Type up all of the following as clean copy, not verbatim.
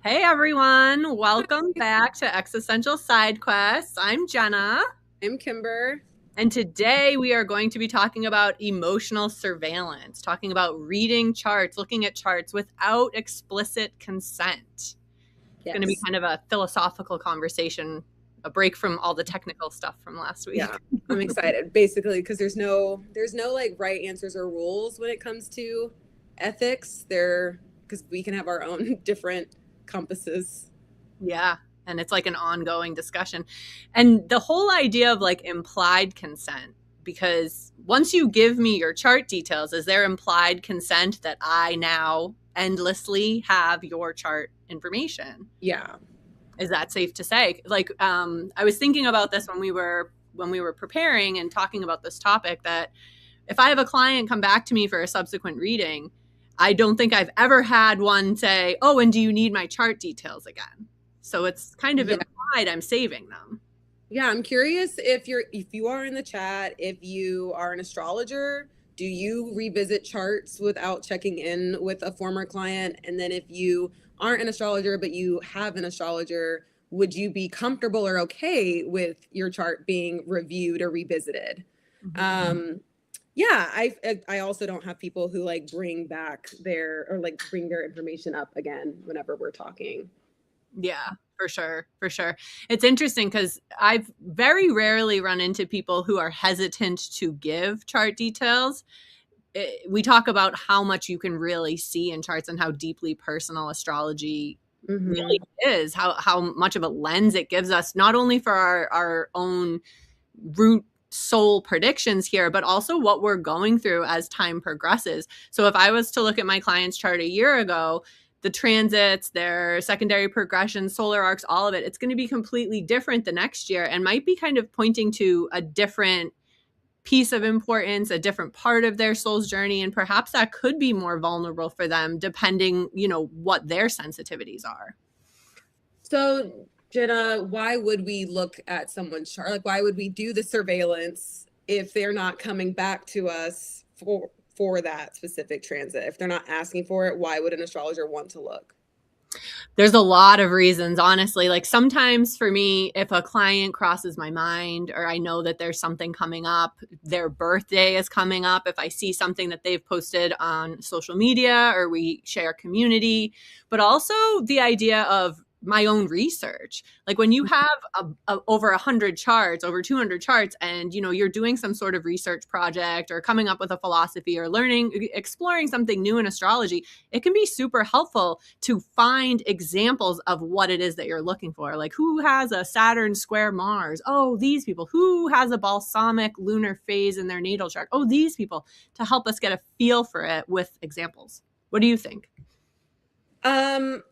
Hey everyone, welcome back to Existential Side Quests. I'm Jenna, I'm Kimber. and today we are going to be talking about emotional surveillance, talking about reading charts, looking at charts without explicit consent. It's going to be Yes. kind of a philosophical conversation, a break from all the technical stuff from last week. Yeah. I'm excited basically because there's no like right answers or rules when it comes to ethics. There because we can have our own different compasses. Yeah. And it's like an ongoing discussion. And the whole idea of like implied consent, because once you give me your chart details, is there implied consent that I now endlessly have your chart information? Yeah. Is that safe to say? Like, I was thinking about this when we were preparing and talking about this topic, that if I have a client come back to me for a subsequent reading, I don't think I've ever had one say, "Oh, and do you need my chart details again?" So it's kind of Yeah. implied I'm saving them. Yeah, I'm curious if you are in the chat, if you are an astrologer, do you revisit charts without checking in with a former client? And then if you aren't an astrologer but you have an astrologer, would you be comfortable or okay with your chart being reviewed or revisited? Mm-hmm. Um, yeah, I also don't have people who like bring back their or like bring their information up again whenever we're talking. Yeah, for sure. For sure. It's interesting because I've very rarely run into people who are hesitant to give chart details. We talk about how much you can really see in charts and how deeply personal astrology really Hmm. is, how much of a lens it gives us, not only for our own root soul predictions here, but also what we're going through as time progresses. So if I was to look at my client's chart a year ago, the transits, their secondary progression, solar arcs, all of it, it's going to be completely different the next year and might be kind of pointing to a different piece of importance, a different part of their soul's journey. And perhaps that could be more vulnerable for them, depending, what their sensitivities are. So, Jenna, why would we look at someone's chart? Like, why would we do the surveillance if they're not coming back to us for that specific transit? If they're not asking for it, why would an astrologer want to look? There's a lot of reasons, honestly. Like sometimes for me, if a client crosses my mind or I know that there's something coming up, their birthday is coming up, if I see something that they've posted on social media or we share community, but also the idea of my own research. Like when you have over 100 charts, over 200 charts, and you're doing some sort of research project or coming up with a philosophy or learning, exploring something new in astrology, it can be super helpful to find examples of what it is that you're looking for. Like who has a Saturn square Mars? Oh, these people. Who has a balsamic lunar phase in their natal chart? Oh, these people, to help us get a feel for it with examples. What do you think? Um,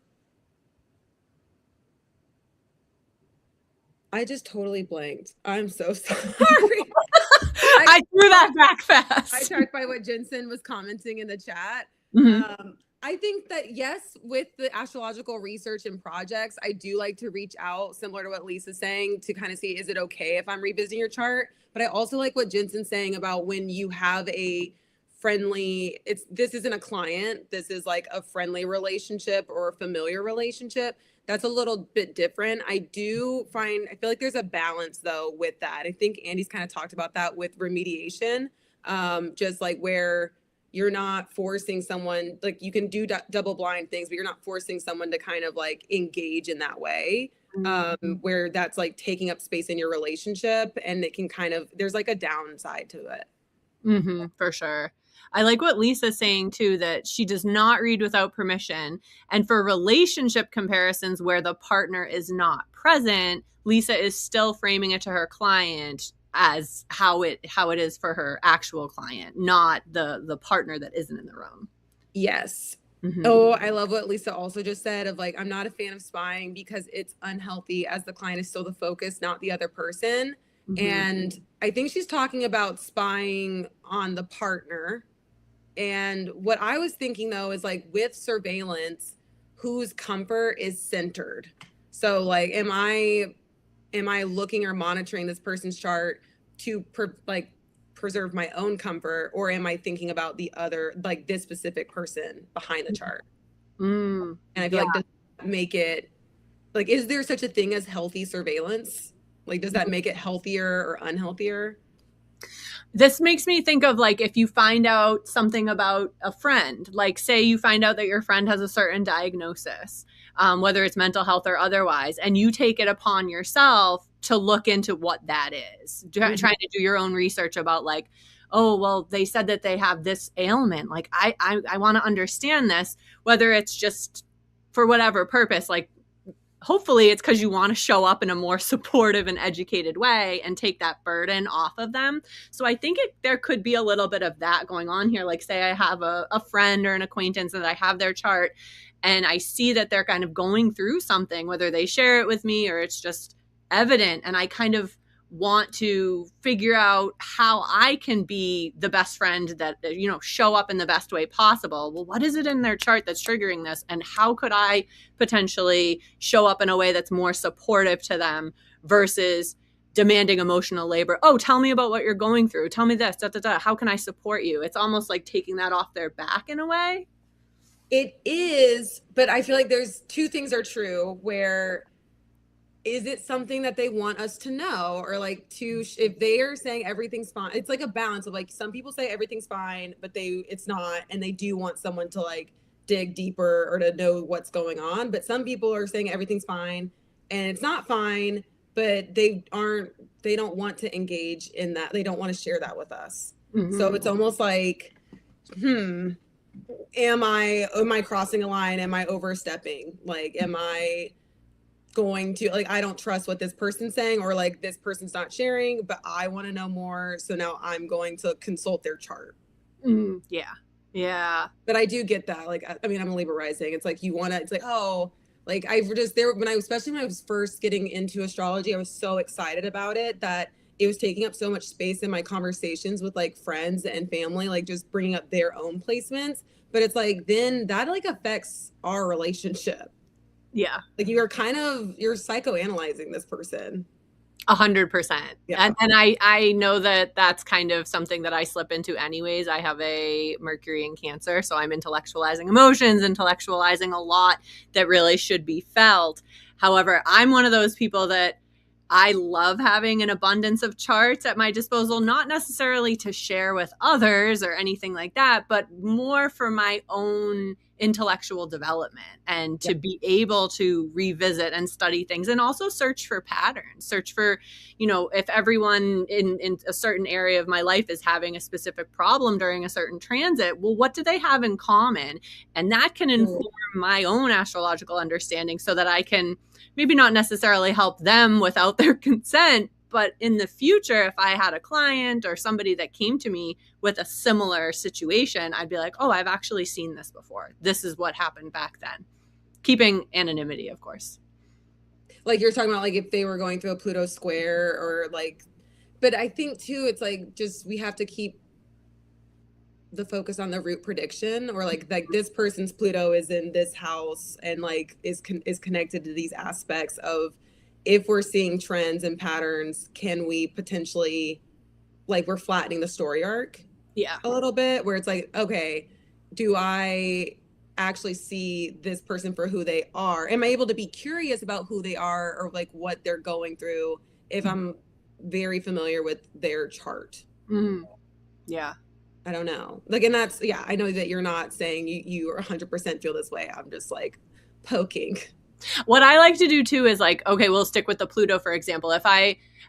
I just totally blanked. I'm so sorry. I I threw that got back fast. sidetracked by what Jensen was commenting in the chat. Mhm. I think that yes, with the astrological research and projects, I do like to reach out, similar to what Lisa's saying, to kind of see, is it okay if I'm revisiting your chart? But I also like what Jensen's saying about when you have a friendly, this isn't a client, this is like a friendly relationship or a familiar relationship. That's a little bit different. I feel like there's a balance though with that. I think Andy's kind of talked about that with remediation, just like where you're not forcing someone, like you can do double blind things, but you're not forcing someone to kind of like engage in that way, where that's like taking up space in your relationship, and it can kind of, there's like a downside to it. For sure. I like what Lisa's saying too, that she does not read without permission. And for relationship comparisons where the partner is not present, Lisa is still framing it to her client as how it is for her actual client, not the partner that isn't in the room. Yes. Mm-hmm. Oh, I love what Lisa also just said of like, I'm not a fan of spying because it's unhealthy as the client is still the focus, not the other person. Mm-hmm. And I think she's talking about spying on the partner. And what I was thinking though is like with surveillance, whose comfort is centered. So like, am I looking or monitoring this person's chart to preserve my own comfort, or am I thinking about the other, like this specific person behind the chart? Mm, And I feel yeah. like make it like, is there such a thing as healthy surveillance? Like, does that make it healthier or unhealthier? This makes me think of like if you find out something about a friend, like say you find out that your friend has a certain diagnosis, whether it's mental health or otherwise, and you take it upon yourself to look into what that is, trying to do your own research about like, oh, well, they said that they have this ailment. Like I want to understand this, whether it's just for whatever purpose, like hopefully it's because you want to show up in a more supportive and educated way and take that burden off of them. So I think there could be a little bit of that going on here. Like say I have a friend or an acquaintance and I have their chart and I see that they're kind of going through something, whether they share it with me or it's just evident. And I kind of want to figure out how I can be the best friend that, show up in the best way possible. Well, what is it in their chart that's triggering this? And how could I potentially show up in a way that's more supportive to them versus demanding emotional labor? Oh, tell me about what you're going through. Tell me this, da, da, da. How can I support you? It's almost like taking that off their back in a way. It is, but I feel like there's two things are true where is it something that they want us to know or like to if they are saying everything's fine, it's like a balance of like some people say everything's fine but it's not, and they do want someone to like dig deeper or to know what's going on, but some people are saying everything's fine and it's not fine, but they don't want to engage in that, they don't want to share that with us. So it's almost like am I crossing a line, am I overstepping, like am I going to like I don't trust what this person's saying, or like this person's not sharing but I want to know more, so now I'm going to consult their chart. Yeah, but I do get that, like I mean I'm a Libra rising, it's like you want to, it's like oh, like I just there when I especially when I was first getting into astrology I was so excited about it that it was taking up so much space in my conversations with like friends and family, like just bringing up their own placements, but it's like then that like affects our relationship. Yeah. Like you're psychoanalyzing this person. 100%. Yeah. And I know that that's kind of something that I slip into anyways. I have a Mercury in Cancer, so I'm intellectualizing emotions, intellectualizing a lot that really should be felt. However, I'm one of those people that I love having an abundance of charts at my disposal, not necessarily to share with others or anything like that, but more for my own intellectual development and to be able to revisit and study things and also search for patterns, search for, if everyone in a certain area of my life is having a specific problem during a certain transit, well, what do they have in common? And that can inform my own astrological understanding so that I can maybe not necessarily help them without their consent, but in the future, if I had a client or somebody that came to me with a similar situation, I'd be like, oh, I've actually seen this before. This is what happened back then. Keeping anonymity, of course. Like you're talking about like if they were going through a Pluto square or like, but I think too, it's like just we have to keep the focus on the root prediction, or like this person's Pluto is in this house and like is connected to these aspects of, if we're seeing trends and patterns, can we potentially, like we're flattening the story arc a little bit, where it's like, okay, do I actually see this person for who they are? Am I able to be curious about who they are or like what they're going through if I'm very familiar with their chart? Yeah. I don't know. Like, and that's, yeah, I know that you're not saying you 100% feel this way. I'm just like poking. What I like to do too is like, okay, we'll stick with the Pluto, for example.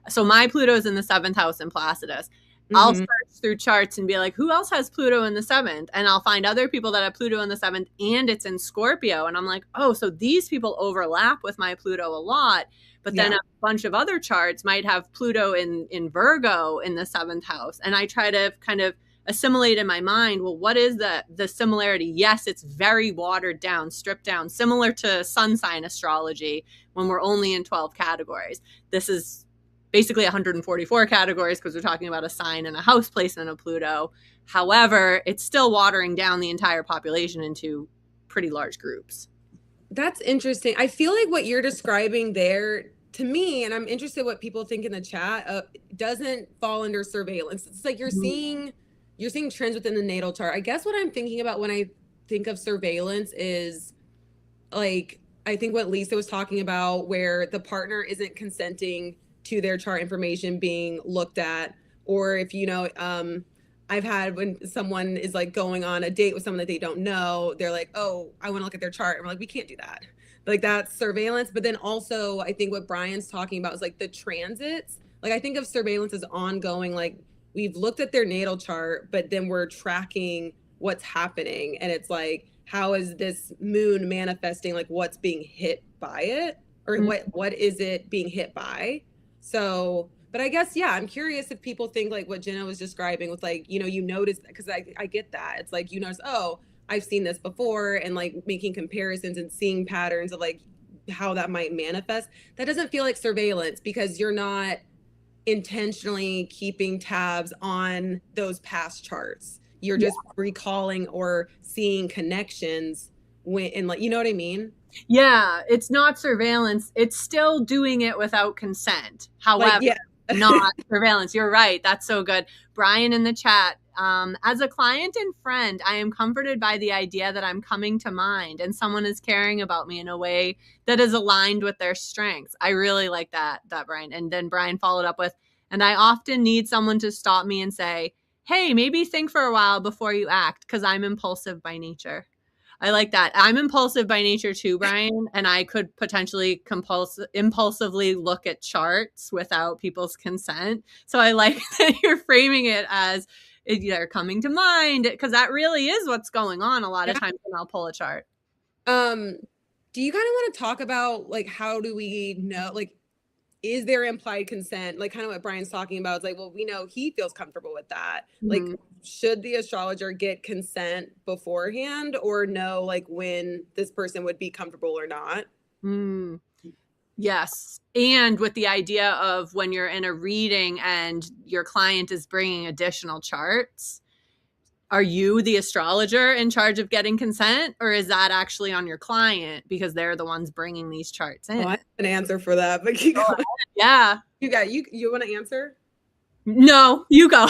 So my Pluto's in the 7th house in Placidus. I'll search through charts and be like, who else has Pluto in the 7th? And I'll find other people that have Pluto in the 7th and it's in Scorpio. And I'm like, oh, so these people overlap with my Pluto a lot. But then a bunch of other charts might have Pluto in Virgo in the 7th house. And I try to kind of assimilate in my mind, well, what is the similarity? Yes, it's very watered down, stripped down, similar to sun sign astrology when we're only in 12 categories. This is basically 144 categories because we're talking about a sign and a house placement of Pluto. However, it's still watering down the entire population into pretty large groups. That's interesting. I feel like what you're describing there to me, and I'm interested what people think in the chat, doesn't fall under surveillance. It's like you're seeing trends within the natal chart. I guess what I'm thinking about when I think of surveillance is like I think what Lisa was talking about, where the partner isn't consenting to their chart information being looked at, or if I've had when someone is like going on a date with someone that they don't know, they're like, "Oh, I want to look at their chart," and we're like, "We can't do that." Like that's surveillance. But then also, I think what Brian's talking about is like the transits. Like I think of surveillance as ongoing. Like we've looked at their natal chart, but then we're tracking what's happening, and it's like how is this moon manifesting, like what's being hit by it, or what is it being hit by. So but I guess yeah, I'm curious if people think like what Jenna was describing with like you notice, because I get that it's like you notice, oh, I've seen this before, and like making comparisons and seeing patterns of like how that might manifest. That doesn't feel like surveillance because you're not intentionally keeping tabs on those past charts. You're Yeah. just recalling or seeing connections when, and like, you know what I mean? Yeah, it's not surveillance. It's still doing it without consent. Like, However, yeah. not surveillance. You're right. That's so good. Brian in the chat, as a client and friend, I am comforted by the idea that I'm coming to mind and someone is caring about me in a way that is aligned with their strengths. I really like that, Brian. And then Brian followed up with, and I often need someone to stop me and say, hey, maybe think for a while before you act, because I'm impulsive by nature. I like that. I'm impulsive by nature too, Brian, and I could potentially impulsively look at charts without people's consent. So I like that you're framing it as they're coming to mind, because that really is what's going on a lot of Yeah. times when I'll pull a chart. Do you kind of want to talk about like how do we know, like is there implied consent, like kind of what Brian's talking about? It's like, well, we know he feels comfortable with that. Like should the astrologer get consent beforehand or know like when this person would be comfortable or not? Yes. And with the idea of when you're in a reading and your client is bringing additional charts, are you the astrologer in charge of getting consent, or is that actually on your client because they're the ones bringing these charts in? Oh, I have an answer for that, but keep going. Yeah. You want to answer? No, you go.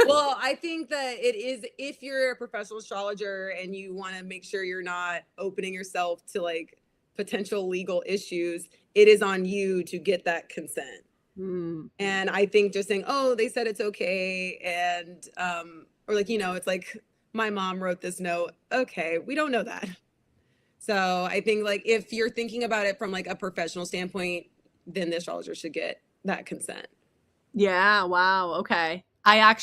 Well, I think that it is, if you're a professional astrologer and you want to make sure you're not opening yourself to like potential legal issues, it is on you to get that consent. And I think just saying, oh, they said it's okay, and or like it's like my mom wrote this note. Okay, we don't know that. So I think like if you're thinking about it from like a professional standpoint, then the astrologer should get that consent. Yeah. Wow. Okay. I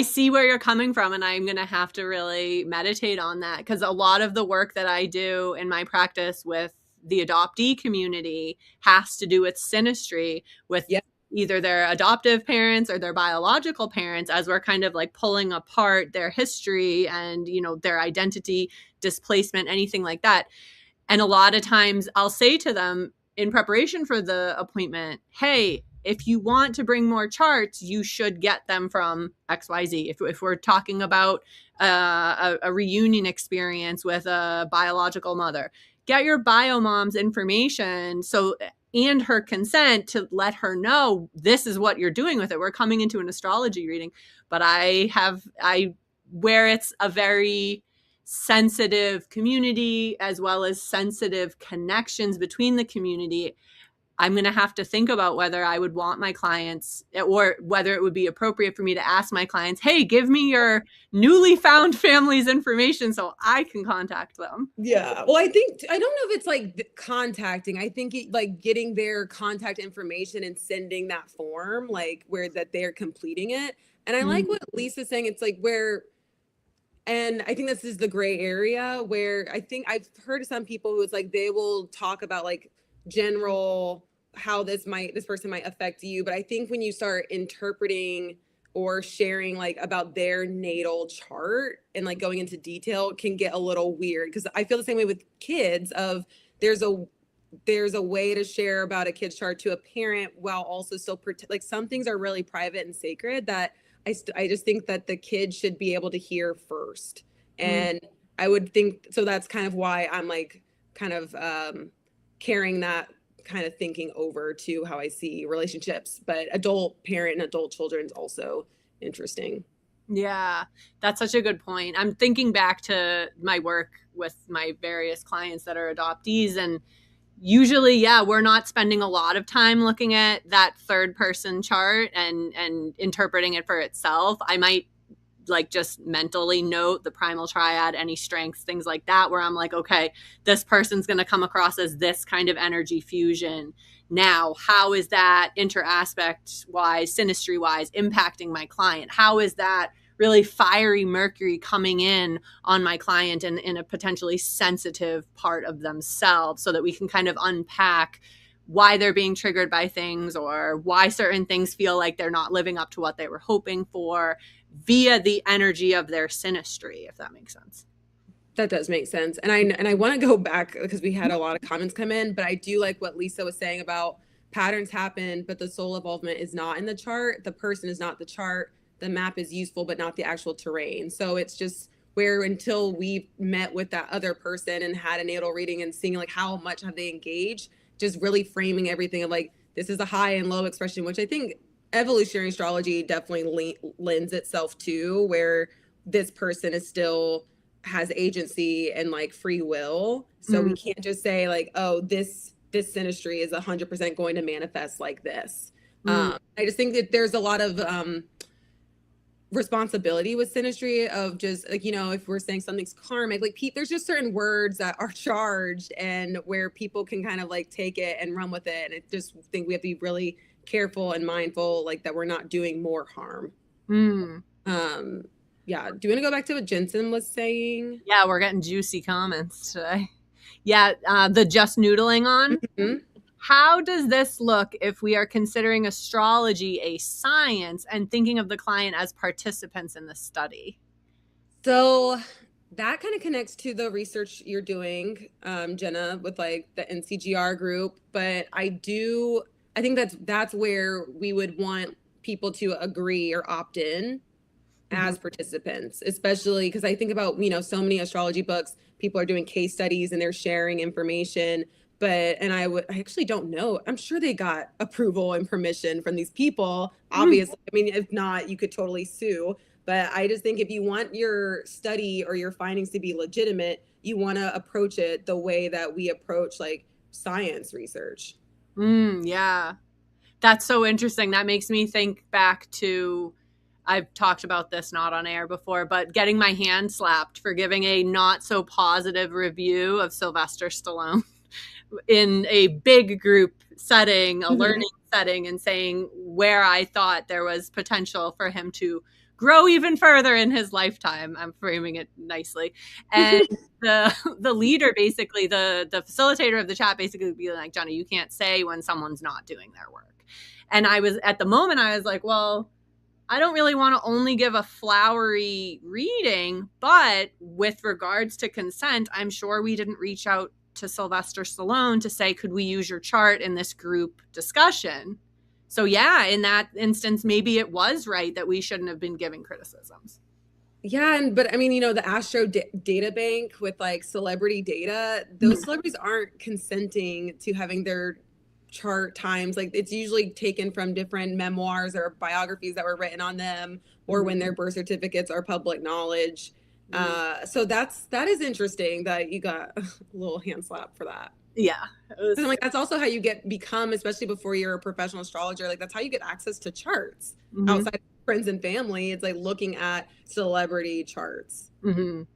see where you're coming from, and I'm going to have to really meditate on that, because a lot of the work that I do in my practice with the adoptee community has to do with synastry with either their adoptive parents or their biological parents, as we're kind of like pulling apart their history and, their identity, displacement, anything like that. And a lot of times I'll say to them in preparation for the appointment, hey, if you want to bring more charts, you should get them from XYZ. If we're talking about a reunion experience with a biological mother, get your bio mom's information and her consent to let her know this is what you're doing with it. We're coming into an astrology reading, but where it's a very sensitive community as well as sensitive connections between the community, I'm going to have to think about whether I would want my clients, or whether it would be appropriate for me to ask my clients, hey, give me your newly found family's information so I can contact them. Yeah. Well, I don't know if it's like contacting. I think like getting their contact information and sending that form, like where that they're completing it. And I like what Lisa's saying. It's like and I think this is the gray area where I think I've heard some people who it's like they will talk about like general how this person might affect you. But I think when you start interpreting or sharing like about their natal chart and like going into detail can get a little weird, because I feel the same way with kids of there's a way to share about a kid's chart to a parent while also still like some things are really private and sacred that I just think that the kid should be able to hear first. And I would think, so that's kind of why I'm like kind of carrying that kind of thinking over to how I see relationships, but adult parent and adult children is also interesting. Yeah, that's such a good point. I'm thinking back to my work with my various clients that are adoptees, and usually, yeah, we're not spending a lot of time looking at that third person chart and interpreting it for itself. I might like just mentally note the primal triad, any strengths, things like that, where I'm like, okay, this person's going to come across as this kind of energy fusion. Now, how is that interaspect wise, synastry wise, impacting my client? How is that really fiery Mercury coming in on my client and in a potentially sensitive part of themselves, so that we can kind of unpack why they're being triggered by things or why certain things feel like they're not living up to what they were hoping for via the energy of their synastry, if that makes sense. That does make sense. And I want to go back because we had a lot of comments come in, but I do like what Lisa was saying about patterns happen, but the soul involvement is not in the chart. The person is not the chart. The map is useful, but not the actual terrain. So it's just where until we met with that other person and had a natal reading and seeing like how much have they engaged, just really framing everything of like, this is a high and low expression, which I think evolutionary astrology definitely lends itself to, where this person is still has agency and like free will. So we can't just say like, oh, this synastry is 100% going to manifest like this. I just think that there's a lot of responsibility with synastry of just like, if we're saying something's karmic, like there's just certain words that are charged and where people can kind of like take it and run with it. And I just think we have to be really careful and mindful, like that we're not doing more harm. Yeah. Do you want to go back to what Jensen was saying? Yeah, we're getting juicy comments today. Yeah, the just noodling on. How does this look if we are considering astrology a science and thinking of the client as participants in the study? So that kind of connects to the research you're doing, Jenna, with like the NCGR group. But I think that's where we would want people to agree or opt in as participants, especially because I think about, so many astrology books, people are doing case studies and they're sharing information. I actually don't know. I'm sure they got approval and permission from these people. Obviously, I mean, if not, you could totally sue. But I just think if you want your study or your findings to be legitimate, you want to approach it the way that we approach like science research. Yeah. That's so interesting. That makes me think back to, I've talked about this not on air before, but getting my hand slapped for giving a not so positive review of Sylvester Stallone in a big group setting, a learning setting, and saying where I thought there was potential for him to grow even further in his lifetime. I'm framing it nicely. And the leader, basically, the facilitator of the chat basically would be like, Johnny, you can't say when someone's not doing their work. And I was, at the moment, I was like, well, I don't really want to only give a flowery reading, but with regards to consent, I'm sure we didn't reach out to Sylvester Stallone to say, could we use your chart in this group discussion? So yeah, in that instance, maybe it was right that we shouldn't have been giving criticisms. Yeah, but I mean, the Astro data bank with like celebrity data, those celebrities aren't consenting to having their chart times. Like it's usually taken from different memoirs or biographies that were written on them, or when their birth certificates are public knowledge. So that is interesting that you got a little hand slap for that. Yeah. And like that's also how you become, especially before you're a professional astrologer, like that's how you get access to charts outside of friends and family. It's like looking at celebrity charts. And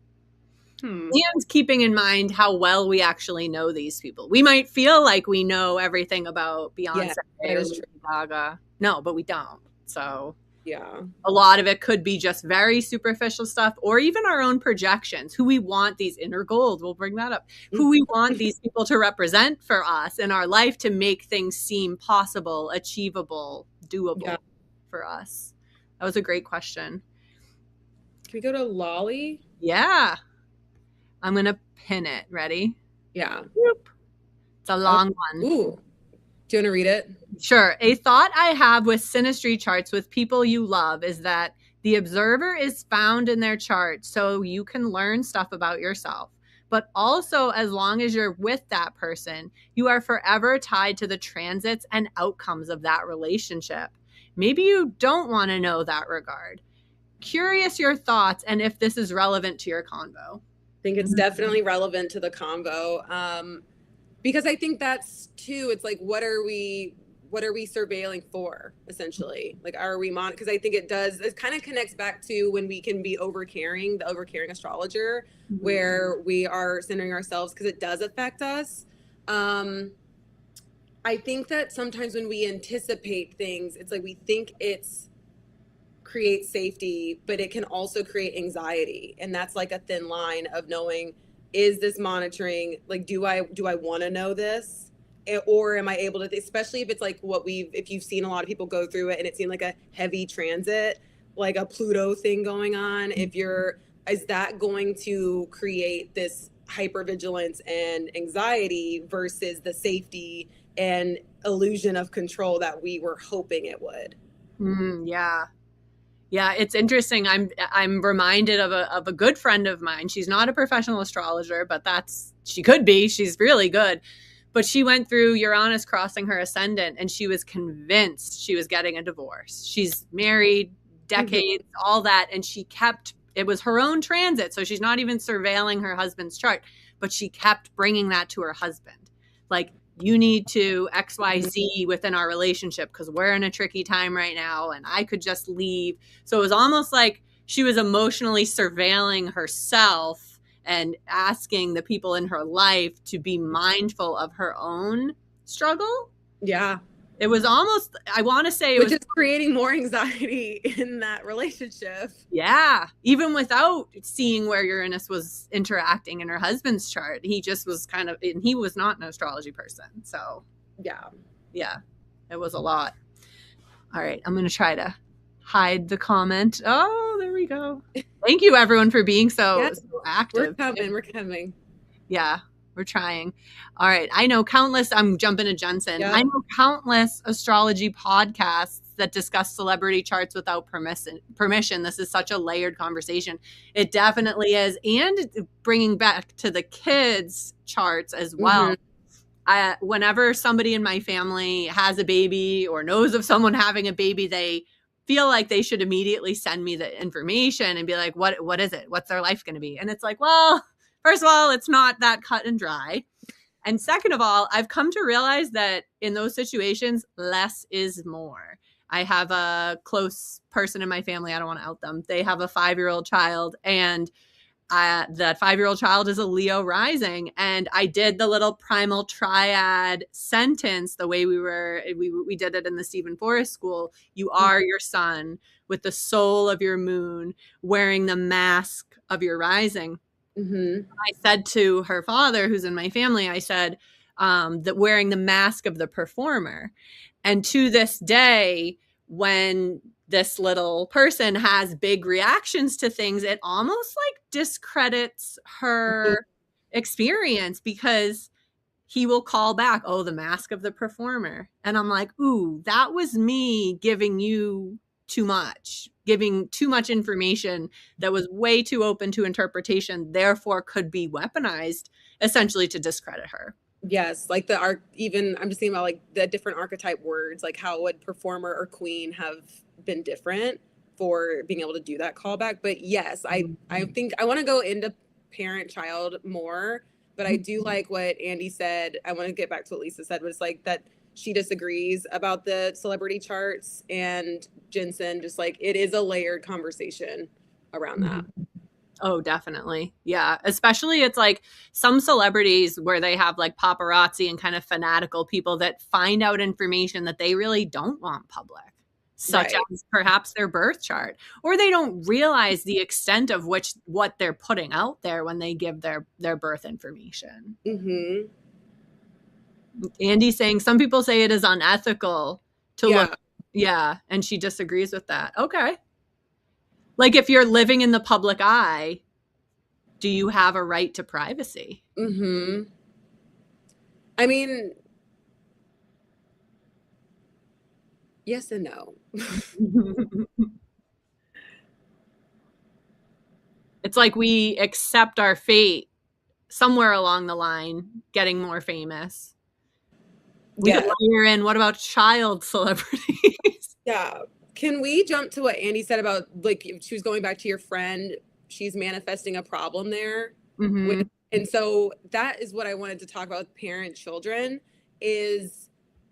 keeping in mind how well we actually know these people. We might feel like we know everything about Beyonce or Lady Gaga. No, but we don't. So yeah, a lot of it could be just very superficial stuff, or even our own projections, who we want these inner gold, we'll bring that up, who we want these people to represent for us in our life to make things seem possible, achievable, doable for us. That was a great question. Can we go to Lolly? Yeah. I'm going to pin it. Ready? Yeah. Whoop. It's a long one. Ooh. Do you want to read it? Sure. A thought I have with synastry charts with people you love is that the observer is found in their chart so you can learn stuff about yourself. But also, as long as you're with that person, you are forever tied to the transits and outcomes of that relationship. Maybe you don't want to know that regard. Curious your thoughts and if this is relevant to your convo. I think it's definitely relevant to the convo. Because I think that's too, it's like, what are we surveilling for, essentially? Like, are we because I think it kind of connects back to when we can be overcaring, the overcaring astrologer, where we are centering ourselves because it does affect us. I think that sometimes when we anticipate things, it's like we think it's create safety, but it can also create anxiety. And that's like a thin line of knowing, is this monitoring, like, do I want to know this? Or am I able to, especially if it's like if you've seen a lot of people go through it and it seemed like a heavy transit, like a Pluto thing going on, is that going to create this hypervigilance and anxiety versus the safety and illusion of control that we were hoping it would? Yeah. Yeah, it's interesting. I'm reminded of a good friend of mine. She's not a professional astrologer, but she could be. She's really good. But she went through Uranus crossing her ascendant, and she was convinced she was getting a divorce. She's married decades, all that, and it was her own transit, so she's not even surveilling her husband's chart, but she kept bringing that to her husband. Like, you need to XYZ within our relationship because we're in a tricky time right now and I could just leave. So it was almost like she was emotionally surveilling herself and asking the people in her life to be mindful of her own struggle. Yeah. It was almost, I want to say, which is creating more anxiety in that relationship. Yeah. Even without seeing where Uranus was interacting in her husband's chart, he just was and he was not an astrology person. So yeah, it was a lot. All right. I'm going to try to hide the comment. Oh, there we go. Thank you everyone for being so active. We're coming. Yeah. We're trying. All right. I know countless, I'm jumping to Jensen. I know countless astrology podcasts that discuss celebrity charts without permission. This is such a layered conversation. It definitely is. And bringing back to the kids' charts as well. Whenever somebody in my family has a baby or knows of someone having a baby, they feel like they should immediately send me the information and be like, what is it? What's their life going to be? And it's like, well, first of all, it's not that cut and dry. And second of all, I've come to realize that in those situations, less is more. I have a close person in my family. I don't want to out them. They have a 5-year-old child, and that 5-year-old child is a Leo rising. And I did the little primal triad sentence the way we did it in the Stephen Forrest School. You are your sun with the soul of your moon, wearing the mask of your rising. I said to her father, who's in my family, I said that wearing the mask of the performer. And to this day, when this little person has big reactions to things, it almost like discredits her experience because he will call back, oh, the mask of the performer. And I'm like, ooh, that was me giving you too much, giving too much information that was way too open to interpretation, therefore could be weaponized essentially to discredit her. Yes, like even I'm just thinking about like the different archetype words, like how would performer or queen have been different for being able to do that callback. But yes, I think I want to go into parent child more, but I do like what Andy said. I want to get back to what Lisa said, but it's like that she disagrees about the celebrity charts, and Jensen just like, it is a layered conversation around that. Oh, definitely. Yeah. Especially it's like some celebrities where they have like paparazzi and kind of fanatical people that find out information that they really don't want public, such as perhaps their birth chart, or they don't realize the extent of what they're putting out there when they give their birth information. Andy's saying some people say it is unethical to look. Yeah. And she disagrees with that. Okay. Like if you're living in the public eye, do you have a right to privacy? I mean, yes and no. It's like we accept our fate somewhere along the line, getting more famous. We could layer in, what about child celebrities? Yeah. Can we jump to what Andy said about, like, she was going back to your friend, she's manifesting a problem there with, Mm-hmm. and so that is what I wanted to talk about with parent children is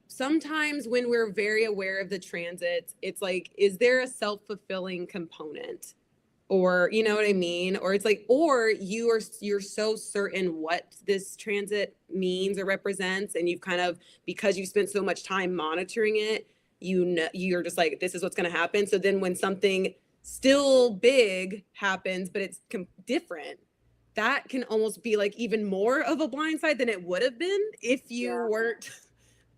sometimes when we're very aware of the transits, it's like, is there a self-fulfilling component? Or you know what I mean? Or it's like, or you're so certain what this transit means or represents, and you've kind of, because you spent so much time monitoring it, you know, you're just like, this is what's going to happen. So then when something still big happens, but it's different, that can almost be like even more of a blindside than it would have been if you Yeah. weren't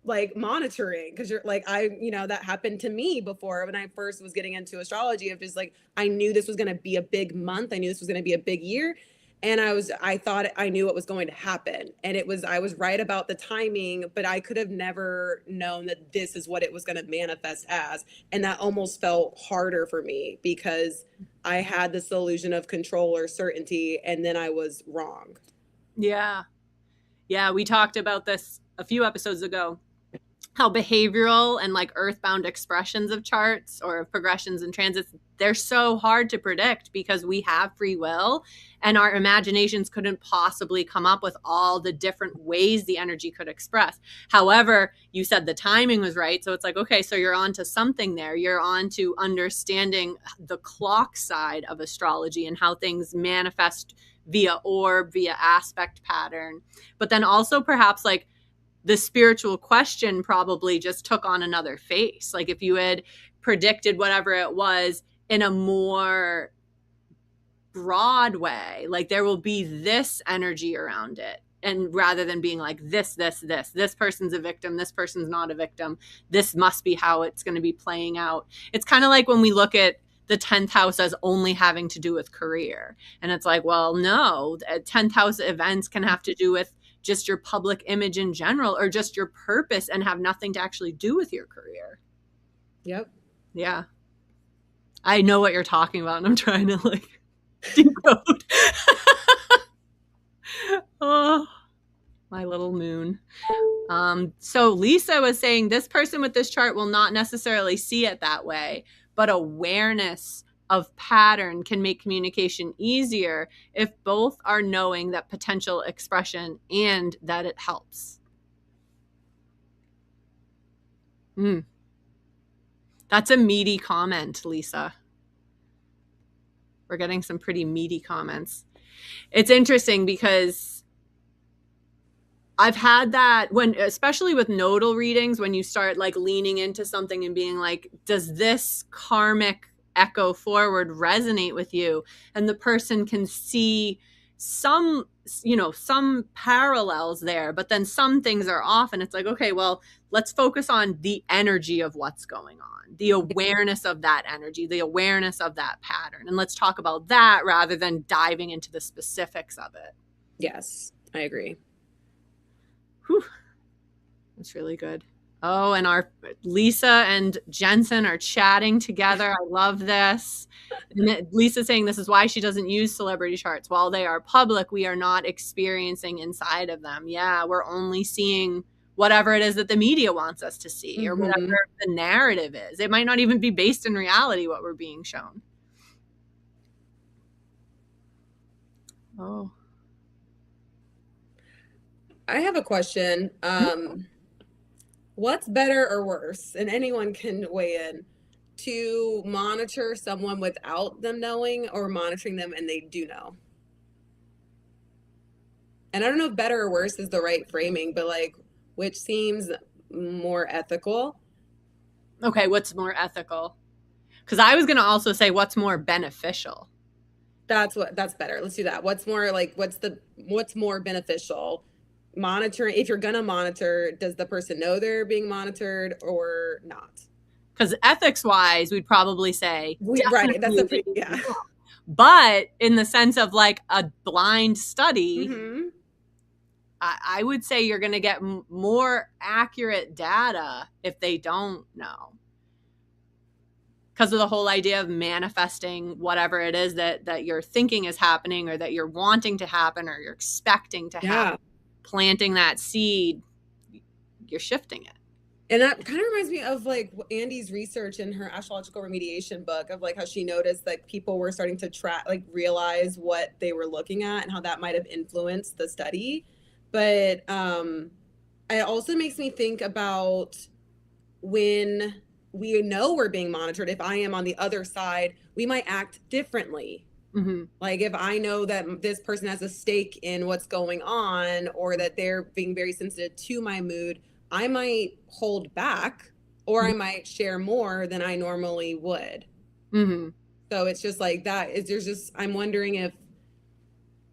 like monitoring, because you're like, I, you know, that happened to me before when I first was getting into astrology, of just like, I knew this was going to be a big month, I knew this was going to be a big year, and I thought I knew what was going to happen, and I was right about the timing, but I could have never known that this is what it was going to manifest as. And that almost felt harder for me because I had this illusion of control or certainty, and then I was wrong. Yeah. Yeah. We talked about this a few episodes ago, how behavioral and like earthbound expressions of charts or of progressions and transits, they're so hard to predict because we have free will and our imaginations couldn't possibly come up with all the different ways the energy could express. However, you said the timing was right. So it's like, okay, so you're on to something there. You're on to understanding the clock side of astrology and how things manifest via orb, via aspect pattern. But then also perhaps like the spiritual question probably just took on another face. Like if you had predicted whatever it was in a more broad way, like there will be this energy around it. And rather than being like this person's a victim, this person's not a victim, this must be how it's going to be playing out. It's kind of like when we look at the 10th house as only having to do with career. And it's like, well, no, 10th house events can have to do with just your public image in general or just your purpose and have nothing to actually do with your career. Yep. Yeah. I know what you're talking about and I'm trying to like decode. Oh, my little moon. So Lisa was saying this person with this chart will not necessarily see it that way, but awareness of pattern can make communication easier if both are knowing that potential expression and that it helps. That's a meaty comment, Lisa. We're getting some pretty meaty comments. It's interesting because I've had that when, especially with nodal readings, when you start like leaning into something and being like, does this karmic echo forward resonate with you? And the person can see some, you know, some parallels there, but then some things are off. And it's like, okay, well, let's focus on the energy of what's going on, the awareness of that energy, the awareness of that pattern. And let's talk about that rather than diving into the specifics of it. Yes, I agree. Whew. That's really good. Oh, and our Lisa and Jensen are chatting together. I love this. And Lisa saying this is why she doesn't use celebrity charts. While they are public, we are not experiencing inside of them. Yeah, we're only seeing whatever it is that the media wants us to see or whatever the narrative is. It might not even be based in reality what we're being shown. Oh. I have a question. What's better or worse, and anyone can weigh in, to monitor someone without them knowing or monitoring them and they do know? And I don't know if better or worse is the right framing, but like, which seems more ethical? Okay, what's more ethical? Because I was going to also say what's more beneficial. That's better. Let's do that. What's more beneficial? Monitoring, if you're gonna monitor, does the person know they're being monitored or not? Because ethics wise, we'd probably say right. That's a pretty, yeah. But in the sense of like a blind study, I would say you're going to get more accurate data if they don't know. Because of the whole idea of manifesting whatever it is that you're thinking is happening or that you're wanting to happen or you're expecting to happen. Planting that seed, you're shifting it. And that kind of reminds me of like Andy's research in her astrological remediation book of like how she noticed that people were starting to track, like realize what they were looking at and how that might have influenced the study. But it also makes me think about when we know we're being monitored. If I am on the other side, we might act differently. Mm-hmm. Like if I know that this person has a stake in what's going on or that they're being very sensitive to my mood, I might hold back or I might share more than I normally would. Mm-hmm. So it's just like that is there's just I'm wondering if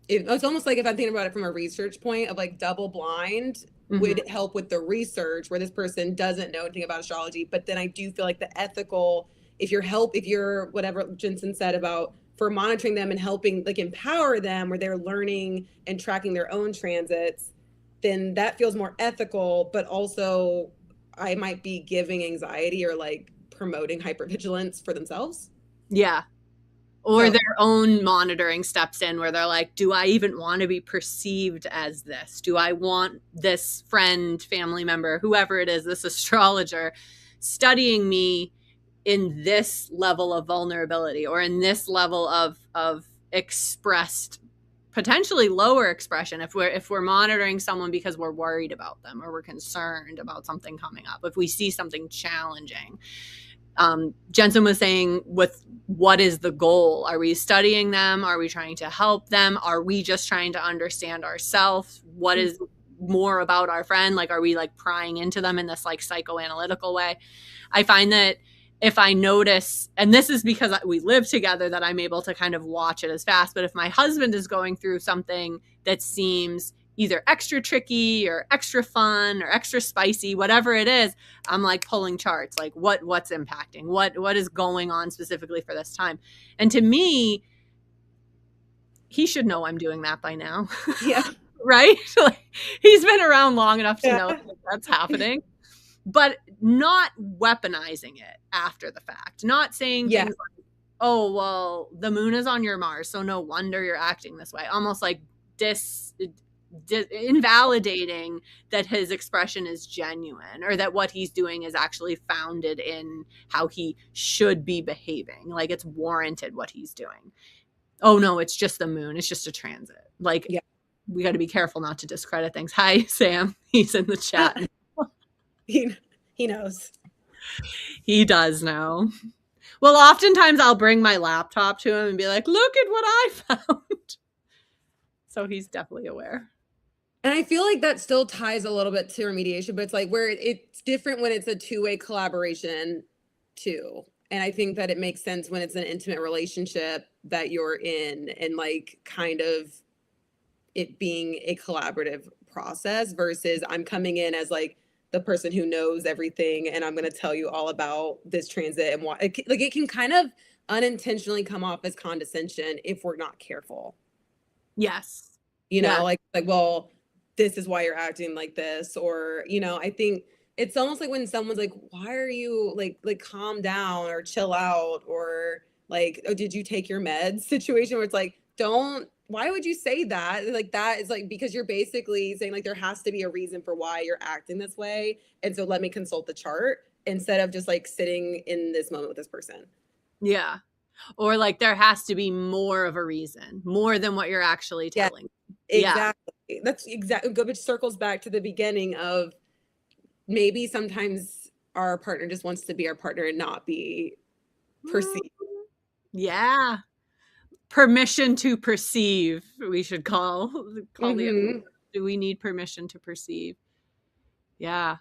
it's almost like if I'm thinking about it from a research point of like double blind Mm-hmm. would help with the research where this person doesn't know anything about astrology. But then I do feel like the ethical, if you're whatever Jensen said about for monitoring them and helping like empower them where they're learning and tracking their own transits, then that feels more ethical, but also I might be giving anxiety or like promoting hypervigilance for themselves. Yeah. Or So their own monitoring steps in where they're like, do I even want to be perceived as this? Do I want this friend, family member, whoever it is, this astrologer studying me in this level of vulnerability or in this level of expressed potentially lower expression if we're monitoring someone because we're worried about them or we're concerned about something coming up, if we see something challenging. Jensen was saying, with what is the goal? Are we studying them? Are we trying to help them? Are we just trying to understand ourselves? What is more about our friend? Like, are we like prying into them in this like psychoanalytical way? I find that if I notice, and this is because we live together, that I'm able to kind of watch it as fast. But if my husband is going through something that seems either extra tricky or extra fun or extra spicy, whatever it is, I'm like pulling charts, like what's impacting, what is going on specifically for this time. And to me, he should know I'm doing that by now. yeah. Right? Like, he's been around long enough to know Yeah. that that's happening, but not weaponizing it after the fact, not saying Yeah. things like, oh, well, the moon is on your Mars, so no wonder you're acting this way. Almost like invalidating that his expression is genuine or that what he's doing is actually founded in how he should be behaving. Like, it's warranted what he's doing. Oh, no, it's just the moon. It's just a transit. Like, Yeah. we got to be careful not to discredit things. Hi, Sam. He's in the chat. he, he knows. He does know. Well, oftentimes I'll bring my laptop to him and be like, look at what I found. So he's definitely aware. And I feel like that still ties a little bit to remediation, but it's like where it's different when it's a two-way collaboration too. And I think that it makes sense when it's an intimate relationship that you're in and like kind of it being a collaborative process versus I'm coming in as like the person who knows everything and I'm going to tell you all about this transit and why like it can kind of unintentionally come off as condescension if we're not careful. Yes. You Yeah. know, like well, this is why you're acting like this or you know, I think it's almost like when someone's like why are you like calm down or chill out or like oh did you take your meds situation where it's like don't why would you say that like that is like because you're basically saying like there has to be a reason for why you're acting this way and so let me consult the chart instead of just like sitting in this moment with this person. Yeah. Or like there has to be more of a reason, more than what you're actually Yeah, telling. Yeah. exactly. That's exactly good, which circles back to the beginning of maybe sometimes our partner just wants to be our partner and not be perceived. Yeah. Permission to perceive, we should call the Mm-hmm. do we need permission to perceive? Yeah.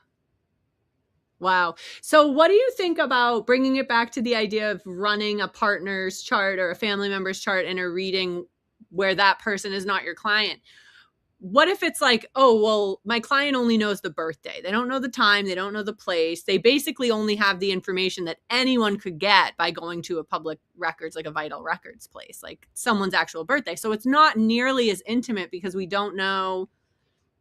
Wow. So what do you think about bringing it back to the idea of running a partner's chart or a family member's chart in a reading where that person is not your client? What if it's like, oh, well, my client only knows the birthday. They don't know the time. They don't know the place. They basically only have the information that anyone could get by going to a public records, like a vital records place, like someone's actual birthday. So it's not nearly as intimate because we don't know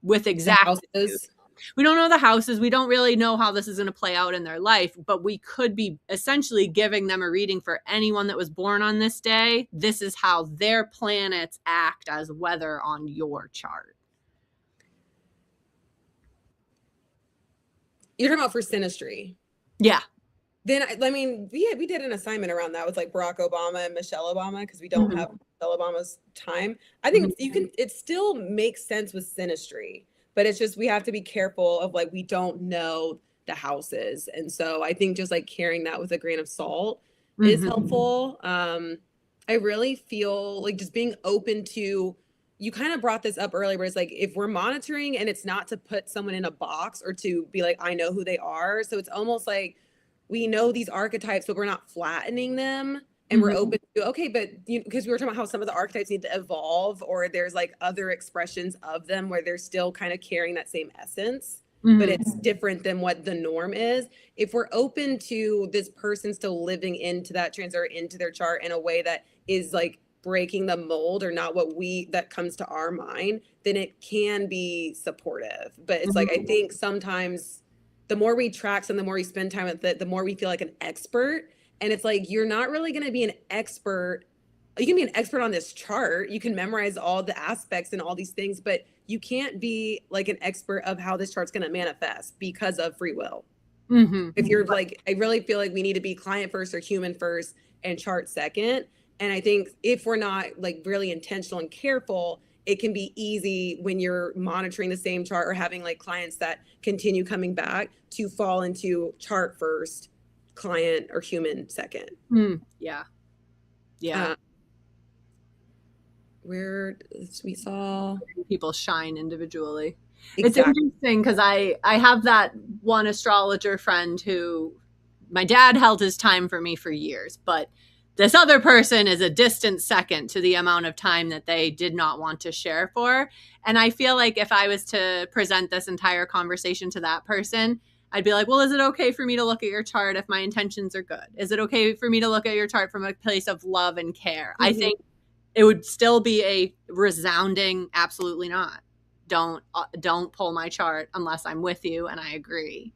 with The exactitude. houses. We don't know the houses. We don't really know how this is going to play out in their life, but we could be essentially giving them a reading for anyone that was born on this day. This is how their planets act as weather on your chart. You're talking about for synastry. Yeah. Then I mean, we did an assignment around that with like Barack Obama and Michelle Obama because we don't have Michelle Obama's time. I think you can. It still makes sense with synastry, but it's just we have to be careful of like we don't know the houses, and so I think just like carrying that with a grain of salt is helpful. I really feel like just being open to. You kind of brought this up earlier, where it's like if we're monitoring and it's not to put someone in a box or to be like I know who they are, so it's almost like we know these archetypes, but we're not flattening them. And we're open to, okay, but because we were talking about how some of the archetypes need to evolve, or there's like other expressions of them where they're still kind of carrying that same essence, but it's different than what the norm is. If we're open to this person still living into that transfer into their chart in a way that is like breaking the mold or not what that comes to our mind, then it can be supportive. But it's like, I think sometimes the more we track some, the more we spend time with it, the more we feel like an expert. And it's like, you're not really going to be an expert. You can be an expert on this chart. You can memorize all the aspects and all these things, but you can't be like an expert of how this chart's going to manifest because of free will. If you're like, I really feel like we need to be client first or human first and chart second. And I think if we're not like really intentional and careful, it can be easy when you're monitoring the same chart or having like clients that continue coming back to fall into chart first, client or human second. Yeah. Where we saw people shine individually. Exactly. It's interesting because I have that one astrologer friend who my dad held his time for me for years, but this other person is a distant second to the amount of time that they did not want to share for. And I feel like if I was to present this entire conversation to that person, I'd be like, well, is it okay for me to look at your chart if my intentions are good? Is it okay for me to look at your chart from a place of love and care? I think it would still be a resounding, absolutely not. Don't pull my chart unless I'm with you and I agree.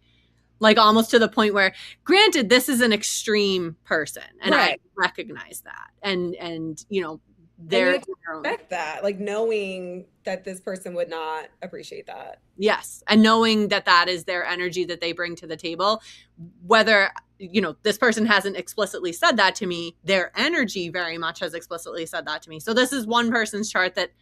Like almost to the point where, granted, this is an extreme person, and I recognize that, and you know, they're expect that, like knowing that this person would not appreciate that. Yes, and knowing that that is their energy that they bring to the table, whether you know this person hasn't explicitly said that to me, their energy very much has explicitly said that to me. So this is one person's chart that,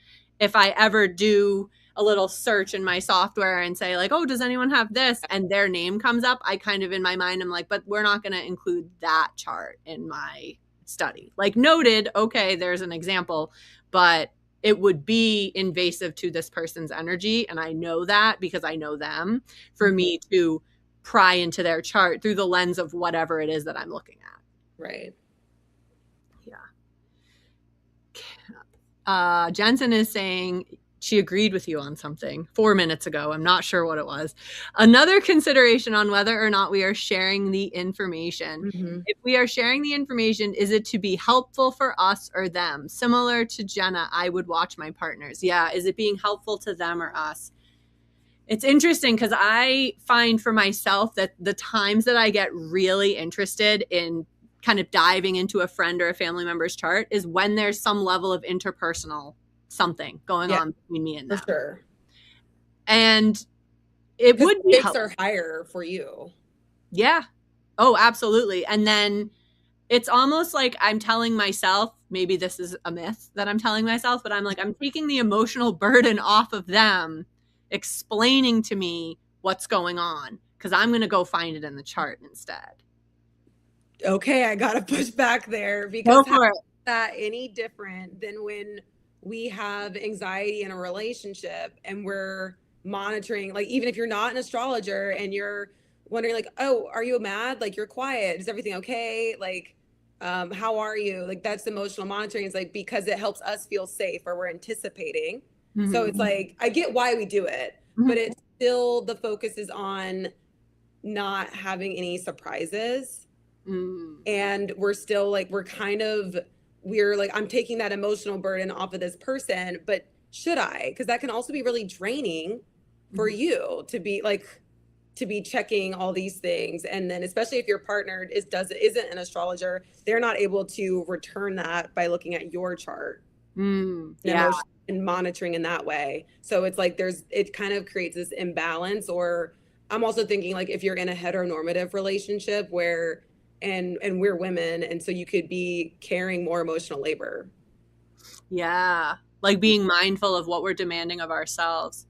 if I ever do a little search in my software and say like, oh, does anyone have this? And their name comes up, I kind of in my mind, I'm like, but we're not going to include that chart in my study. Like noted, okay, there's an example, but it would be invasive to this person's energy. And I know that because I know them, for me to pry into their chart through the lens of whatever it is that I'm looking at. Right. Yeah. Jensen is saying she agreed with you on something 4 minutes ago. I'm not sure what it was. Another consideration on whether or not we are sharing the information. If we are sharing the information, is it to be helpful for us or them? Similar to Jenna, I would watch my partners. Yeah. Is it being helpful to them or us? It's interesting because I find for myself that the times that I get really interested in kind of diving into a friend or a family member's chart is when there's some level of interpersonal something going on between me and them. For sure. And it would be stakes are higher for you. Yeah. Oh, absolutely. And then it's almost like I'm telling myself, maybe this is a myth that I'm telling myself, but I'm like, I'm taking the emotional burden off of them explaining to me what's going on because I'm going to go find it in the chart instead. Okay, I got to push back there because how is that any different than when we have anxiety in a relationship and we're monitoring, like, even if you're not an astrologer and you're wondering like, oh, are you mad? Like, you're quiet. Is everything okay? Like, how are you? Like, that's emotional monitoring. It's like, because it helps us feel safe or we're anticipating. So it's like, I get why we do it, but it's still, the focus is on not having any surprises. And we're still like, we're like, I'm taking that emotional burden off of this person, but should I? Because that can also be really draining for you to be checking all these things. And then especially if your partner isn't an astrologer, they're not able to return that by looking at your chart and monitoring in that way. So it's like it kind of creates this imbalance or I'm also thinking like if you're in a heteronormative relationship where and we're women, and so you could be carrying more emotional labor. Yeah. Like being mindful of what we're demanding of ourselves.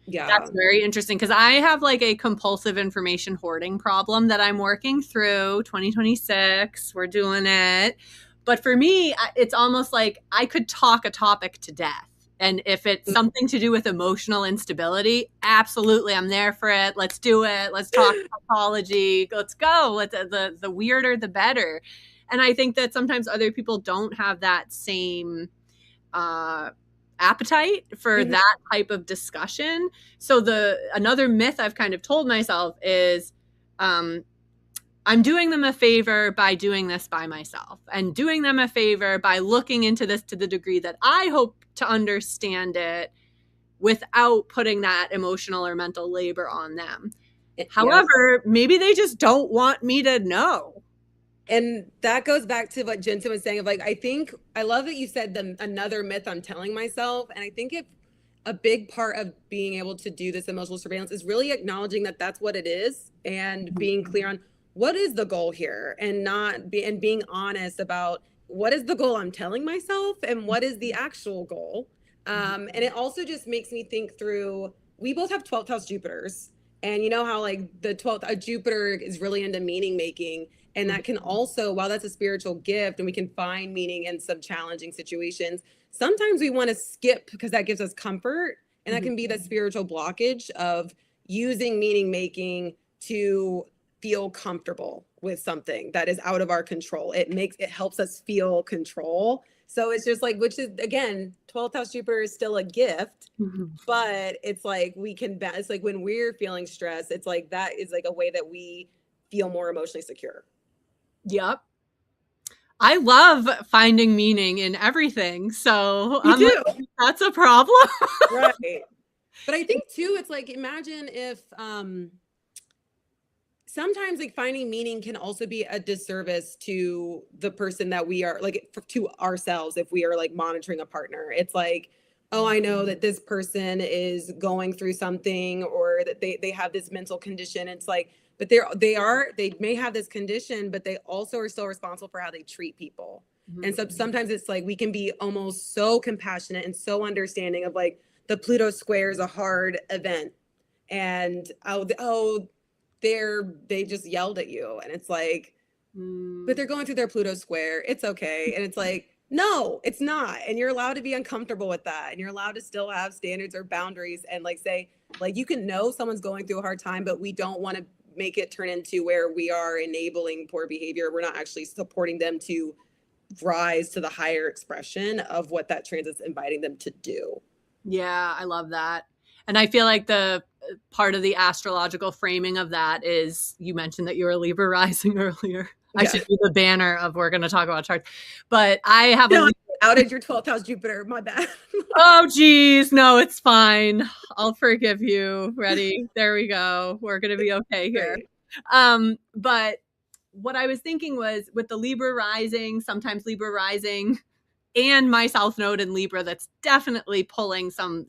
That's Yeah. very interesting because I have like a compulsive information hoarding problem that I'm working through. 2026, we're doing it. But for me, it's almost like I could talk a topic to death. And if it's something to do with emotional instability, absolutely, I'm there for it. Let's do it. Let's talk psychology. Let's go. The weirder, the better. And I think that sometimes other people don't have that same uh, appetite for Mhm. that type of discussion. So the another myth I've kind of told myself is um, I'm doing them a favor by doing this by myself and doing them a favor by looking into this to the degree that I hope to understand it without putting that emotional or mental labor on them. Yep. However, maybe they just don't want me to know. And that goes back to what Jensen was saying of like, I think I love that you said the another myth I'm telling myself. And I think if a big part of being able to do this emotional surveillance is really acknowledging that that's what it is and being clear on what is the goal here and not be and being honest about what is the goal I'm telling myself and what is the actual goal. And it also just makes me think through, we both have 12th house Jupiters. And you know how like the 12th, a Jupiter is really into meaning making. And that can also, while that's a spiritual gift and we can find meaning in some challenging situations, sometimes we want to skip because that gives us comfort. And that can be the spiritual blockage of using meaning making to feel comfortable with something that is out of our control. It helps us feel control. So it's just like, which is again, 12th house Jupiter is still a gift, but it's like we can, it's like when we're feeling stress, it's like that is like a way that we feel more emotionally secure. Yep. I love finding meaning in everything. So Me I'm like, too. that's a problem. Right. But I think too, it's like imagine if sometimes like finding meaning can also be a disservice to the person that we are like to ourselves if we are like monitoring a partner. It's like, oh, I know that this person is going through something or that they have this mental condition. It's like, but they may have this condition, but they also are still responsible for how they treat people. And so sometimes it's like we can be almost so compassionate and so understanding of like the Pluto square is a hard event and they just yelled at you and it's like, but they're going through their Pluto square, it's okay. And it's like, no, it's not. And you're allowed to be uncomfortable with that, and you're allowed to still have standards or boundaries and like say, like, you can know someone's going through a hard time, but we don't want to make it turn into where we are enabling poor behavior. We're not actually supporting them to rise to the higher expression of what that transit's inviting them to do. Yeah, I love that. And I feel like the part of the astrological framing of that is you mentioned that you were Libra rising earlier. I Yeah. should do the banner of we're going to talk about charts. But I have a No, Libra. outed your 12th house Jupiter. My bad. Oh, geez. No, it's fine. I'll forgive you. Ready? There we go. We're going to be okay here. Great. But what I was thinking was with the Libra rising, sometimes Libra rising and my South Node in Libra, that's definitely pulling some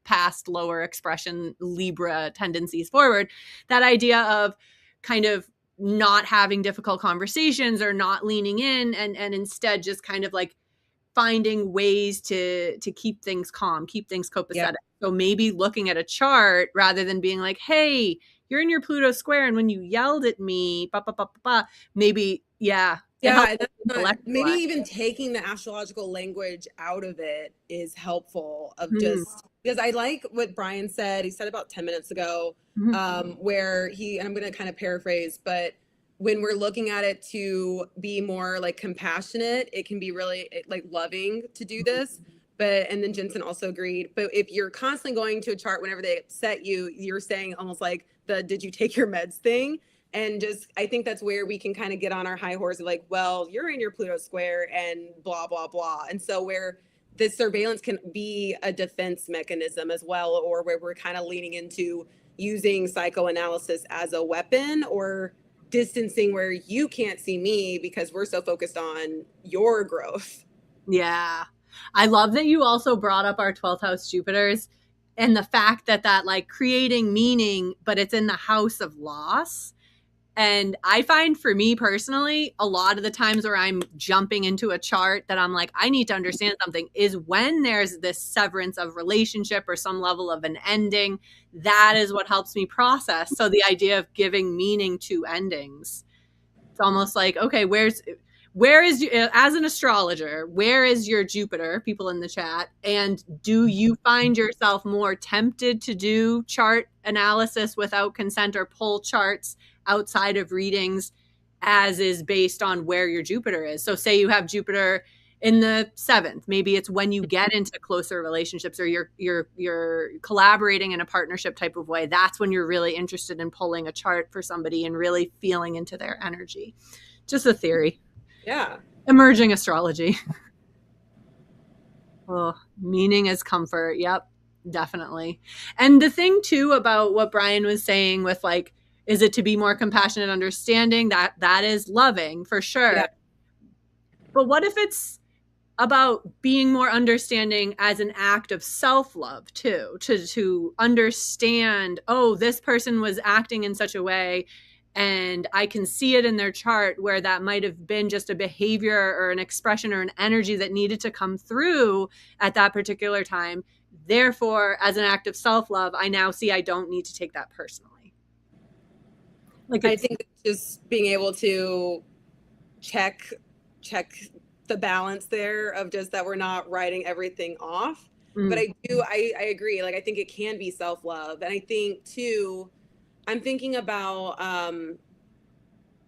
past lower expression Libra tendencies forward. That idea of kind of not having difficult conversations or not leaning in and instead just kind of like finding ways to keep things calm, keep things Yeah. copacetic. So maybe looking at a chart rather than being like, hey, you're in your Pluto square and when you yelled at me, maybe, yeah, it helps Yeah, that's not, maybe intellectualize. even taking the astrological language out of it is helpful of Mhm. just because I like what Brian said. He said about 10 minutes ago, Mhm. where and I'm going to kind of paraphrase, but when we're looking at it to be more like compassionate, it can be really like loving to do this. But, and then Jensen also agreed, but if you're constantly going to a chart whenever they upset you, you're saying almost like the, did you take your meds thing? And just I think that's where we can kind of get on our high horse of like, well, you're in your Pluto square and blah blah blah. And so where this surveillance can be a defense mechanism as well, or where we're kind of leaning into using psychoanalysis as a weapon or distancing where you can't see me because we're so focused on your growth. Yeah. I love that you also brought up our 12th house Jupiters. and the fact that like creating meaning, but it's in the house of loss. And I find for me personally, a lot of the times where I'm jumping into a chart that I'm like, I need to understand something, is when there's this severance of relationship or some level of an ending. That is what helps me process. So the idea of giving meaning to endings, it's almost like, okay, where is, as an astrologer, where is your Jupiter, people in the chat? And do you find yourself more tempted to do chart analysis without consent or pull charts outside of readings as is based on where your Jupiter is? So say you have Jupiter in the 7th, maybe it's when you get into closer relationships or you're collaborating in a partnership type of way. That's when you're really interested in pulling a chart for somebody and really feeling into their energy. Just a theory. Yeah. Emerging astrology. Oh, meaning is comfort. Yep, definitely. And the thing too about what Brian was saying with like, is it to be more compassionate, understanding, that is loving for sure. Yeah. But what if it's about being more understanding as an act of self-love too, to understand, oh, this person was acting in such a way and I can see it in their chart where that might have been just a behavior or an expression or an energy that needed to come through at that particular time. Therefore, as an act of self-love, I now see I don't need to take that personally. Like, I think just being able to check the balance there of just that we're not writing everything off. But I agree. Like, I think it can be self-love. And I think too, I'm thinking about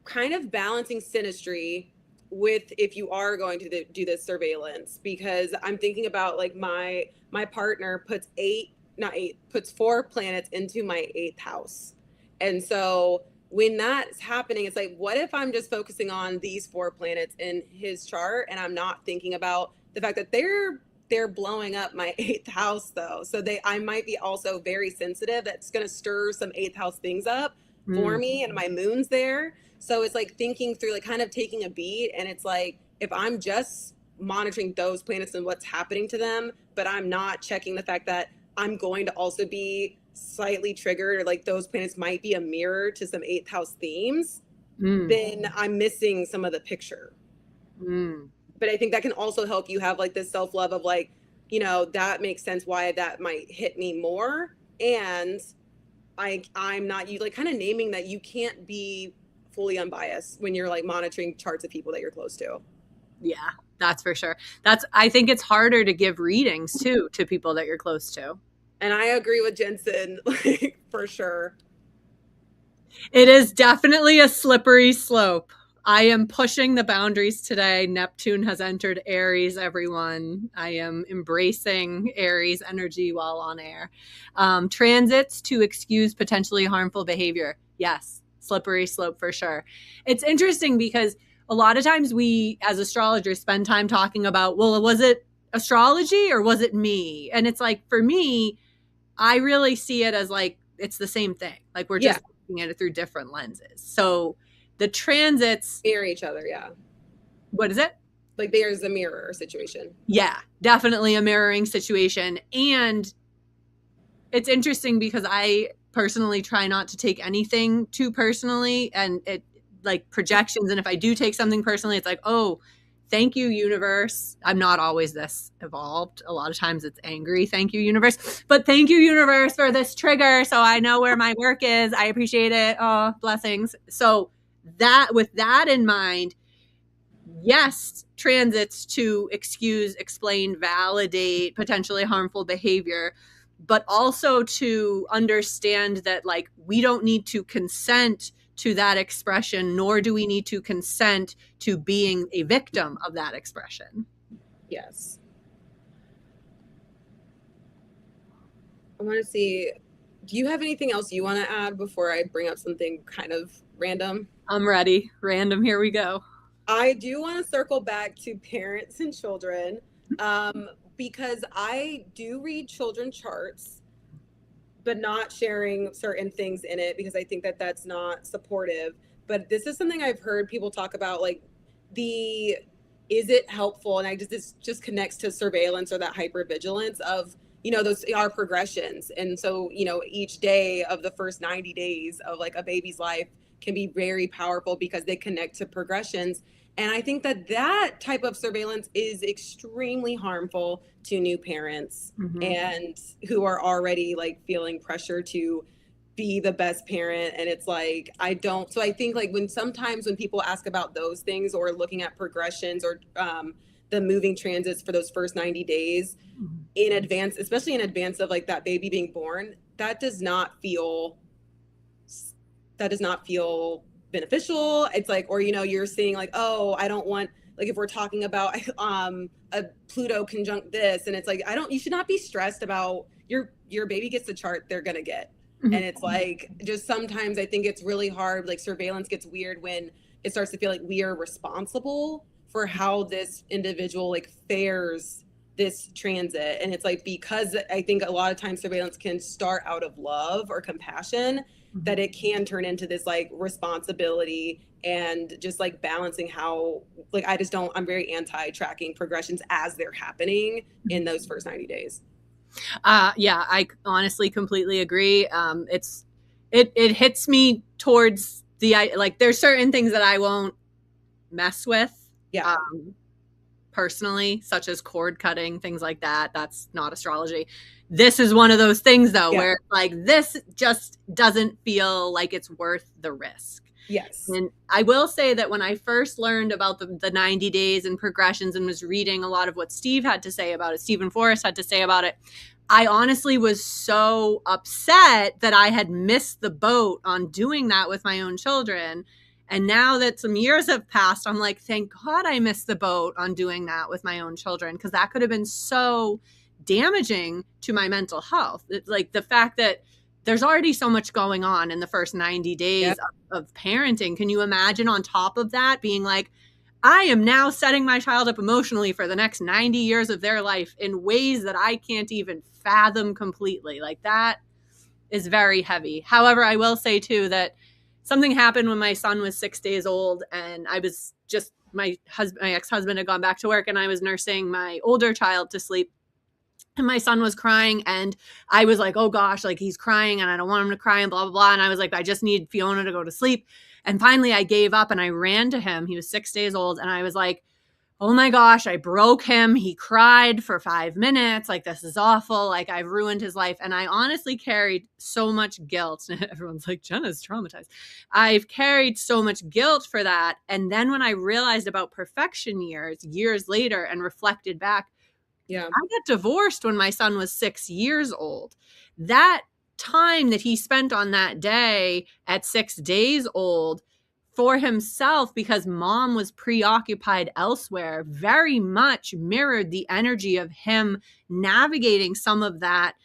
kind of balancing synastry with if you are going to do this surveillance, because I'm thinking about like my partner puts puts 4 planets into my 8th house. And so when that's happening, it's like, what if I'm just focusing on these 4 planets in his chart and I'm not thinking about the fact that they're blowing up my 8th house though. So I might be also very sensitive. That's going to stir some 8th house things up for me, and my moon's there. So it's like thinking through, like kind of taking a beat. And it's like, if I'm just monitoring those planets and what's happening to them, but I'm not checking the fact that I'm going to also be slightly triggered, or like those planets might be a mirror to some 8th house themes, then I'm missing some of the picture. But I think that can also help you have like this self-love of like, you know, that makes sense why that might hit me more. And I'm not, you like kind of naming that you can't be fully unbiased when you're like monitoring charts of people that you're close to. Yeah, that's for sure. I think it's harder to give readings too to people that you're close to. And I agree with Jensen, like, for sure. It is definitely a slippery slope. I am pushing the boundaries today. Neptune has entered Aries, everyone. I am embracing Aries energy while on air. Transits to excuse potentially harmful behavior. Yes, slippery slope for sure. It's interesting because a lot of times we, as astrologers, spend time talking about, well, was it astrology or was it me? And it's like, for me, I really see it as like, it's the same thing. Like, we're just looking at it through different lenses. So the transits mirror each other. Yeah. What is it? Like, there's a mirror situation. Yeah, definitely a mirroring situation. And it's interesting because I personally try not to take anything too personally, and it like projections. And if I do take something personally, it's like, oh, thank you, universe. I'm not always this evolved. A lot of times it's angry. Thank you, universe. But thank you, universe, for this trigger. So I know where my work is. I appreciate it. Oh, blessings. So that, with that in mind, yes, transits to excuse, explain, validate potentially harmful behavior, but also to understand that like we don't need to consent to that expression, nor do we need to consent to being a victim of that expression. Yes. I want to see, do you have anything else you want to add before I bring up something kind of random? I'm ready. Random, here we go. I do want to circle back to parents and children, because I do read children charts, but not sharing certain things in it because I think that that's not supportive. But this is something I've heard people talk about, like is it helpful? And this just connects to surveillance or that hypervigilance of, those are progressions. And so, each day of the first 90 days of like a baby's life can be very powerful because they connect to progressions. And I think that that type of surveillance is extremely harmful to new parents and who are already like feeling pressure to be the best parent. And it's like, so I think like sometimes when people ask about those things or looking at progressions or the moving transits for those first 90 days in advance, especially in advance of like that baby being born, that does not feel beneficial. It's like, or you're seeing like, oh, I don't want, like if we're talking about a Pluto conjunct this, and it's like, you should not be stressed about your baby gets the chart they're gonna get. And it's like, just sometimes I think it's really hard, like surveillance gets weird when it starts to feel like we are responsible for how this individual like fares this transit. And it's like, because I think a lot of times surveillance can start out of love or compassion, that it can turn into this like responsibility and just like balancing how, like, I'm very anti tracking progressions as they're happening in those first 90 days. Yeah, I honestly completely agree. It hits me towards like there's certain things that I won't mess with. Yeah. Personally, such as cord cutting, things like that. That's not astrology. This is one of those things though, where like this just doesn't feel like it's worth the risk. Yes. And I will say that when I first learned about the 90 days and progressions and was reading a lot of what Steve had to say about it, Stephen Forrest had to say about it, I honestly was so upset that I had missed the boat on doing that with my own children. And now that some years have passed, I'm like, thank God I missed the boat on doing that with my own children, because that could have been so damaging to my mental health. It's like the fact that there's already so much going on in the first 90 days of parenting. Can you imagine on top of that being like, I am now setting my child up emotionally for the next 90 years of their life in ways that I can't even fathom completely. Like that is very heavy. However, I will say too that something happened when my son was 6 days old, and I was just, my ex-husband had gone back to work, and I was nursing my older child to sleep. And my son was crying, and I was like, oh gosh, like he's crying and I don't want him to cry and blah, blah, blah. And I was like, I just need Fiona to go to sleep. And finally I gave up and I ran to him. He was 6 days old. And I was like, oh my gosh, I broke him. He cried for 5 minutes. Like, this is awful. Like, I've ruined his life. And I honestly carried so much guilt. Everyone's like, Jenna's traumatized. I've carried so much guilt for that. And then when I realized about perfection years later and reflected back, I got divorced when my son was 6 years old. That time that he spent on that day at 6 days old for himself, because mom was preoccupied elsewhere, very much mirrored the energy of him navigating some of that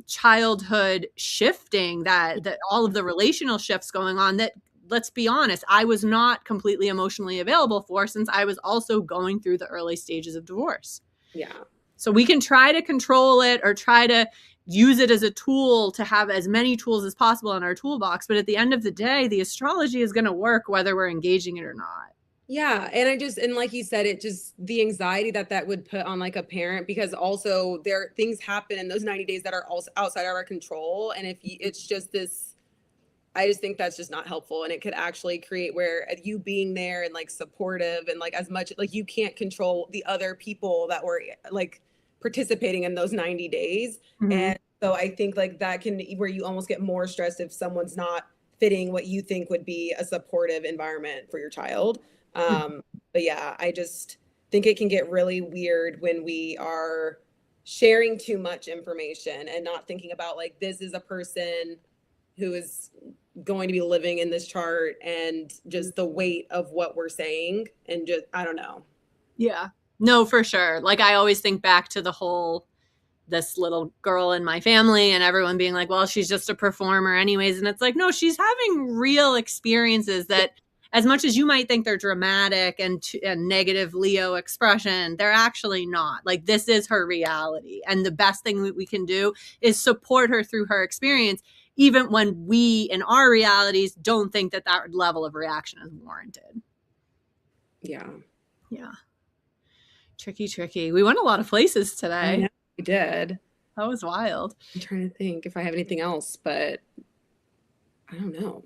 childhood shifting, that all of the relational shifts going on that, let's be honest, I was not completely emotionally available for, since I was also going through the early stages of divorce. Yeah. So we can try to control it or try to use it as a tool to have as many tools as possible in our toolbox. But at the end of the day, the astrology is going to work whether we're engaging it or not. Yeah. And like you said, it just, the anxiety that would put on like a parent, because also things happen in those 90 days that are also outside of our control. And it's just this, I just think that's just not helpful. And it could actually create where you being there and like supportive and like as much, like you can't control the other people that were like participating in those 90 days. And so I think like that can, where you almost get more stressed if someone's not fitting what you think would be a supportive environment for your child. But yeah, I just think it can get really weird when we are sharing too much information and not thinking about like, this is a person who is going to be living in this chart, and just the weight of what we're saying, and just, I don't know. Yeah, no, for sure. Like I always think back to this little girl in my family and everyone being like, well, she's just a performer anyways. And it's like, no, she's having real experiences that, as much as you might think they're dramatic and negative Leo expression, they're actually not. Like, this is her reality. And the best thing that we can do is support her through her experience, even when we, in our realities, don't think that level of reaction is warranted. Yeah. Yeah. Tricky. We went a lot of places today. I did. That was wild. I'm trying to think if I have anything else, but I don't know.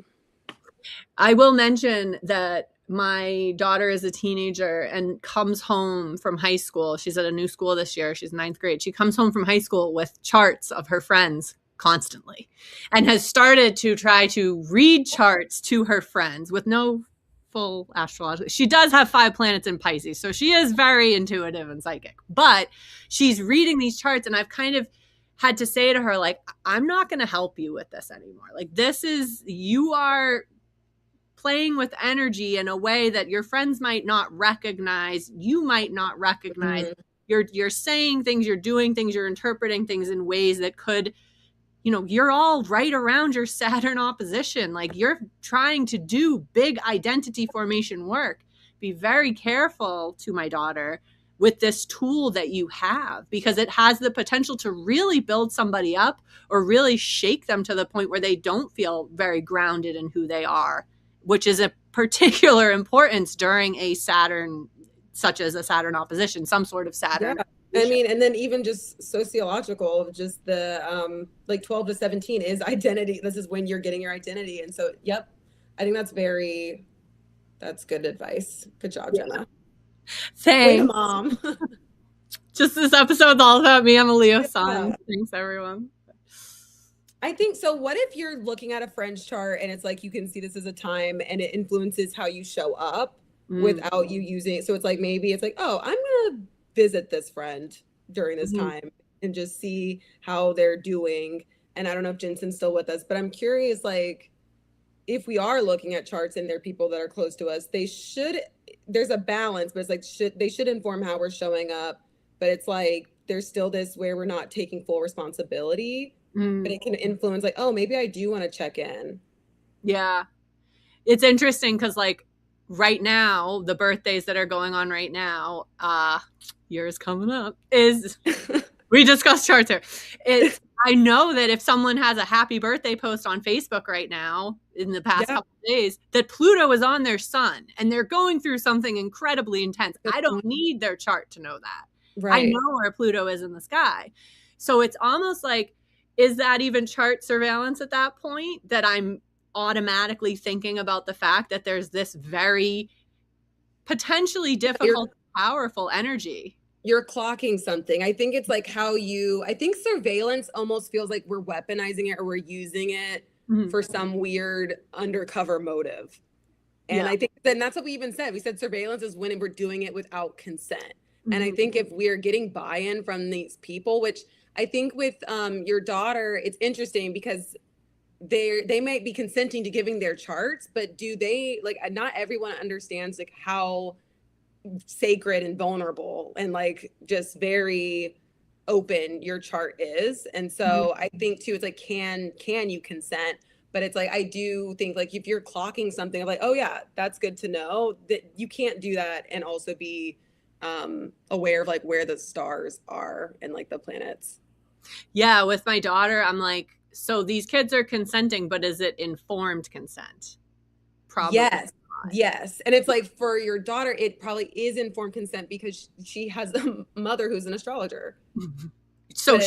I will mention that my daughter is a teenager and comes home from high school. She's at a new school this year. She's ninth grade. She comes home from high school with charts of her friends constantly and has started to try to read charts to her friends with no full astrology. She does have 5 planets in Pisces, so she is very intuitive and psychic. But she's reading these charts, and I've kind of had to say to her, like, I'm not going to help you with this anymore. Like, this is, you are playing with energy in a way that your friends might not recognize, you might not recognize. Mm-hmm. You're saying things, you're doing things, you're interpreting things in ways that could, you're all right around your Saturn opposition. Like, you're trying to do big identity formation work. Be very careful, to my daughter, with this tool that you have, because it has the potential to really build somebody up or really shake them to the point where they don't feel very grounded in who they are, which is a particular importance during a Saturn, such as a Saturn opposition, some sort of Saturn. Yeah. I mean, and then even just sociological, just the like 12 to 17 is identity. This is when you're getting your identity. And so, yep, I think that's good advice. Good job, Jenna. Thanks. Way to mom. Just this episode's all about me. I'm a Leo sun. Yeah. Thanks, everyone. I think so. What if you're looking at a friend's chart and it's like you can see this as a time and it influences how you show up without you using it? So it's like maybe it's like, oh, I'm gonna visit this friend during this time and just see how they're doing. And I don't know if Jensen's still with us, but I'm curious, like, if we are looking at charts and they're people that are close to us, there's a balance, but it's like they should inform how we're showing up. But it's like there's still this where we're not taking full responsibility. But it can influence, like, oh, maybe I do want to check in. Yeah. It's interesting because, like, right now, the birthdays that are going on right now, yours coming up, is we discussed charts here. I know that if someone has a happy birthday post on Facebook right now in the past couple of days, that Pluto is on their sun and they're going through something incredibly intense. I don't need their chart to know that. Right. I know where Pluto is in the sky. So it's almost like, is that even chart surveillance at that point, that I'm automatically thinking about the fact that there's this very potentially difficult, powerful energy? You're clocking something. I think it's like I think surveillance almost feels like we're weaponizing it or we're using it for some weird undercover motive. And I think then that's what we even said. We said surveillance is when we're doing it without consent. And I think if we're getting buy-in from these people, which I think with your daughter, it's interesting because they might be consenting to giving their charts, but do they, like, not everyone understands like how sacred and vulnerable and like just very open your chart is. And so I think too, it's like, can you consent? But it's like, I do think like if you're clocking something, I'm like, oh yeah, that's good to know that you can't do that and also be aware of like where the stars are and like the planets. Yeah, with my daughter, I'm like, so these kids are consenting, but is it informed consent? Probably. Yes. And it's like for your daughter, it probably is informed consent because she has a mother who's an astrologer. So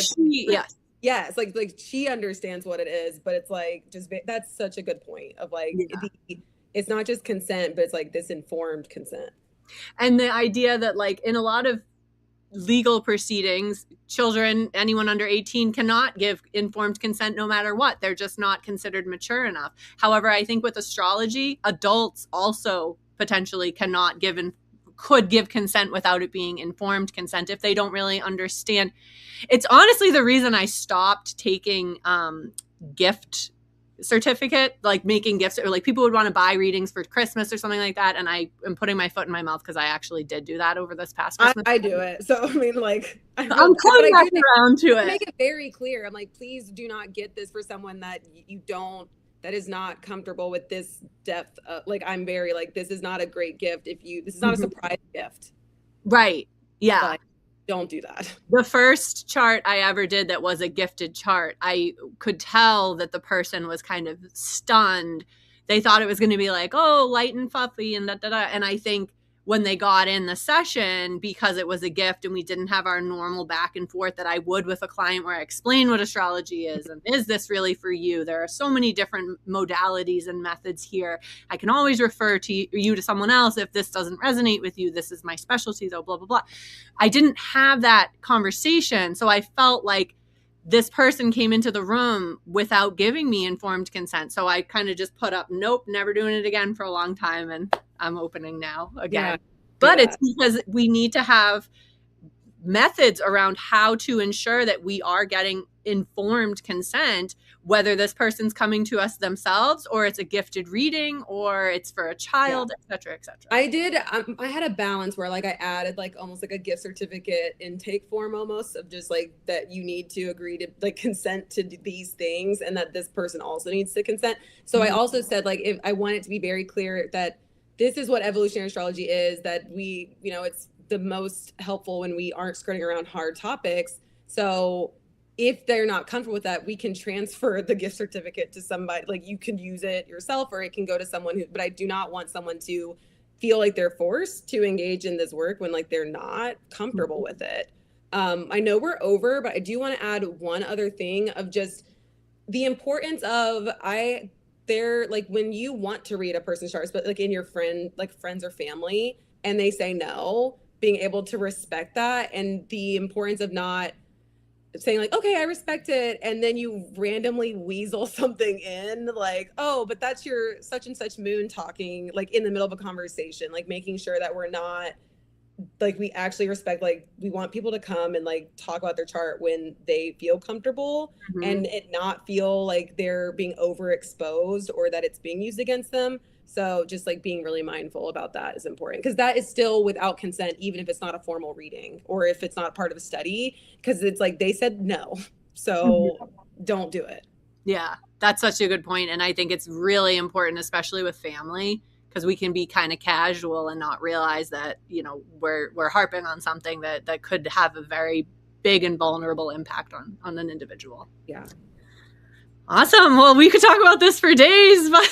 yes, like she understands what it is, but it's like that's such a good point of like it's not just consent, but it's like this informed consent. And the idea that like in a lot of legal proceedings, children, anyone under 18 cannot give informed consent no matter what. They're just not considered mature enough. However, I think with astrology, adults also potentially could give consent without it being informed consent if they don't really understand. It's honestly the reason I stopped taking gift certificate, like making gifts, or like people would want to buy readings for Christmas or something like that, and I am putting my foot in my mouth because I actually did do that over this past Christmas. I do it, so I mean, like I'm coming back around to it. Make it very clear. I'm like, please do not get this for someone that that is not comfortable with this depth. Like I'm very like, this is not a great gift this is not a surprise gift. Right. Yeah. But don't do that. The first chart I ever did that was a gifted chart, I could tell that the person was kind of stunned. They thought it was going to be like, oh, light and fluffy and da-da-da. And I think when they got in the session, because it was a gift and we didn't have our normal back and forth that I would with a client where I explain what astrology is and is this really for you? There are so many different modalities and methods here. I can always refer you to someone else if this doesn't resonate with you. This is my specialty, though, blah, blah, blah. I didn't have that conversation. So I felt like this person came into the room without giving me informed consent. So I kind of just put up, nope, never doing it again for a long time. And I'm opening now again. Yeah, but it's because we need to have methods around how to ensure that we are getting informed consent, whether this person's coming to us themselves or it's a gifted reading or it's for a child, et cetera, et cetera. I had a balance where like I added like almost like a gift certificate intake form almost of just like that you need to agree to like consent to these things and that this person also needs to consent. So I also said like if I want it to be very clear that this is what evolutionary astrology is, that we, you know, it's the most helpful when we aren't skirting around hard topics. So if they're not comfortable with that, we can transfer the gift certificate to somebody, like you can use it yourself or it can go to someone who, but I do not want someone to feel like they're forced to engage in this work when like they're not comfortable with it. I know we're over, but I do want to add one other thing of just the importance of they're like when you want to read a person's chart, but like in your friends or family, and they say no, being able to respect that and the importance of not saying like, okay, I respect it. And then you randomly weasel something in like, oh, but that's your such and such moon talking like in the middle of a conversation, like making sure that we're not like we actually respect, like we want people to come and like talk about their chart when they feel comfortable and it not feel like they're being overexposed or that it's being used against them. So just like being really mindful about that is important because that is still without consent, even if it's not a formal reading or if it's not part of a study, because it's like they said no, so don't do it. Yeah, that's such a good point. And I think it's really important, especially with family, because we can be kind of casual and not realize that, you know, we're harping on something that could have a very big and vulnerable impact on an individual. Yeah. Awesome. Well, we could talk about this for days, but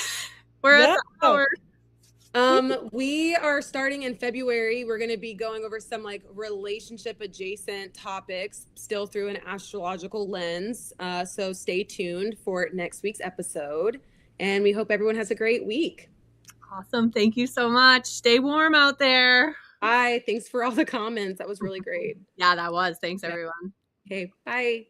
we're at the hour. We are starting in February. We're going to be going over some like relationship adjacent topics still through an astrological lens. So stay tuned for next week's episode. And we hope everyone has a great week. Awesome. Thank you so much. Stay warm out there. Bye. Thanks for all the comments. That was really great. Yeah, that was. Thanks, everyone. Okay. Bye.